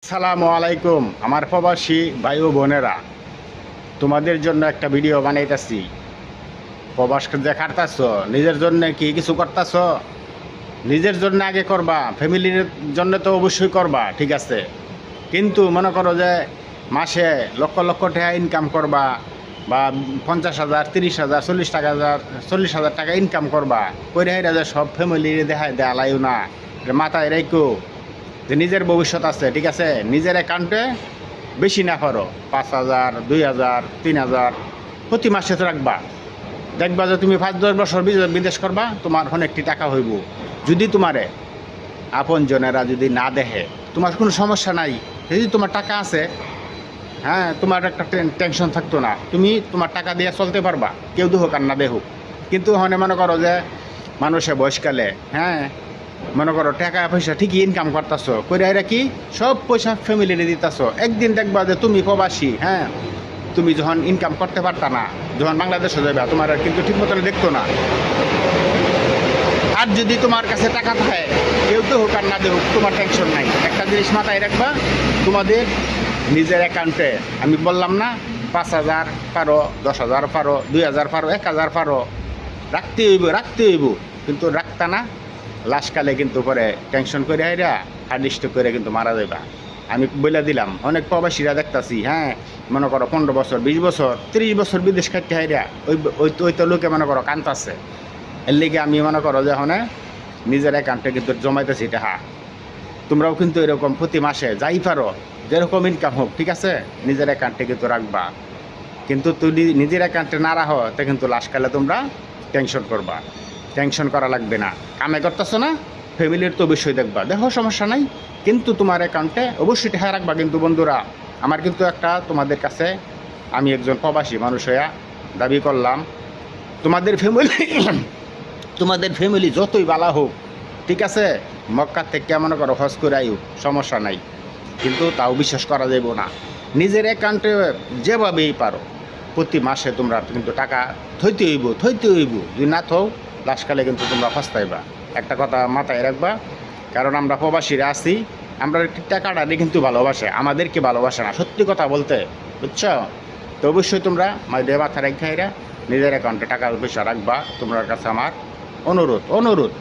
আসসালামু আলাইকুম আমার প্রবাসী ভাই ও বোনেরা, তোমাদের জন্য একটা ভিডিও বানাইতেছি। প্রবাসকে দেখারতাছ, নিজের জন্য কি কিছু করতেছ? নিজের জন্য আগে করবা, ফ্যামিলির জন্য তো অবশ্যই করবা, ঠিক আছে। কিন্তু মনে করো যে মাসে লক্ষ লক্ষ টাকা ইনকাম করবা, বা 50,000, 30,000, 40,000 টাকা ইনকাম করবা, করে হেরা যে সব ফ্যামিলির দেখায় দেয়ালাইও না। এটা মাথায় রেখো যে নিজের ভবিষ্যৎ আছে, ঠিক আছে। নিজের অ্যাকাউন্টে বেশি না করো, 5,000, 2,000, 3,000 প্রতি মাসে তো রাখবা। দেখবা যে তুমি 5-10 বছর বিদেশ করবা, তোমার অনেকটি টাকা হইব। যদি তোমারে আপন জনেরা যদি না দেখে, তোমার কোনো সমস্যা নাই। যদি তোমার টাকা আছে, হ্যাঁ, তোমার একটা টেনশন থাকতো না, তুমি তোমার টাকা দিয়ে চলতে পারবা, কেউ দেখুক আর না দেখুক। কিন্তু মনে করো যে মানুষে বয়সকালে, হ্যাঁ, মনে করো টাকা পয়সা ঠিকই ইনকাম করতেছো, করে এরা কি সব পয়সা ফ্যামিলিরে দিতেছো। একদিন দেখবা যে তুমি প্রবাসী, হ্যাঁ, তুমি যখন ইনকাম করতে পারতা না, যখন বাংলাদেশে যাবে, তোমার আর কিন্তু ঠিক মতন দেখতো না। আর যদি তোমার কাছে টাকা থাকে, কেউ তো হোক আর না দেখুক, তোমার টেনশন নাই। একটা জিনিস মাথায় রাখবা, তোমাদের নিজের অ্যাকাউন্টে, আমি বললাম না 5,000 পারো, 10,000 পারো, 2,000 পারো, 1,000 পারো, রাখতে হইব। কিন্তু রাখতা না, লাস্টকালে কিন্তু পরে টেনশন করে হাইরা হার্ডিস্ট করে কিন্তু মারা যাবা। আমি বলে দিলাম, অনেক প্রবাসীরা দেখতাছি, হ্যাঁ, মনে করো 15 বছর, 20 বছর, 30 বছর বিদেশ খাইতে হাইরা ওই তো লোকে মনে করো কান্তাছে। এর লিগে আমি মনে করো যে নিজের অ্যাকাউন্টে কিন্তু জমাইতেছি টাকা। তোমরাও কিন্তু এরকম প্রতি মাসে যাই পারো, যেরকম ইনকাম হোক, ঠিক আছে, নিজের অ্যাকাউন্টে কিন্তু রাখবা। কিন্তু তুমি নিজের অ্যাকাউন্টে না রাখো, তা কিন্তু লাস্টকালে তোমরা টেনশন করবা। টেনশন করা লাগবে না, কামে করতেছো না, ফ্যামিলির তো অবশ্যই দেখবা, দেখো সমস্যা নাই। কিন্তু তোমার অ্যাকাউন্টে অবশ্যই টাকা রাখবা। কিন্তু বন্ধুরা, আমার কিন্তু একটা তোমাদের কাছে, আমি একজন প্রবাসী মানুষ হইয়া দাবি করলাম, তোমাদের ফ্যামিলি তোমাদের ফ্যামিলি যতই বালা হোক, ঠিক আছে, মক্কা থেকে মনে করো হজ করে আইও, সমস্যা নাই। কিন্তু তাও বিশ্বাস করা যাইব না। নিজের অ্যাকাউন্টে যেভাবেই পারো প্রতি মাসে তোমরা কিন্তু টাকা থইতে হইব। যদি না থও, লাস্টকালে কিন্তু তোমরা ফস্তাইবা। একটা কথা মাথায় রাখবা, কারণ আমরা প্রবাসীরা আছি, আমরা টাকাটা কিন্তু ভালোবাসে, আমাদেরকে ভালোবাসে না, সত্যি কথা বলতে, বুঝছো। তো অবশ্যই তোমরা মাথা রেখাইরা নিজের অ্যাকাউন্টে টাকা পয়সা রাখবা। তোমার কাছে আমার অনুরোধ।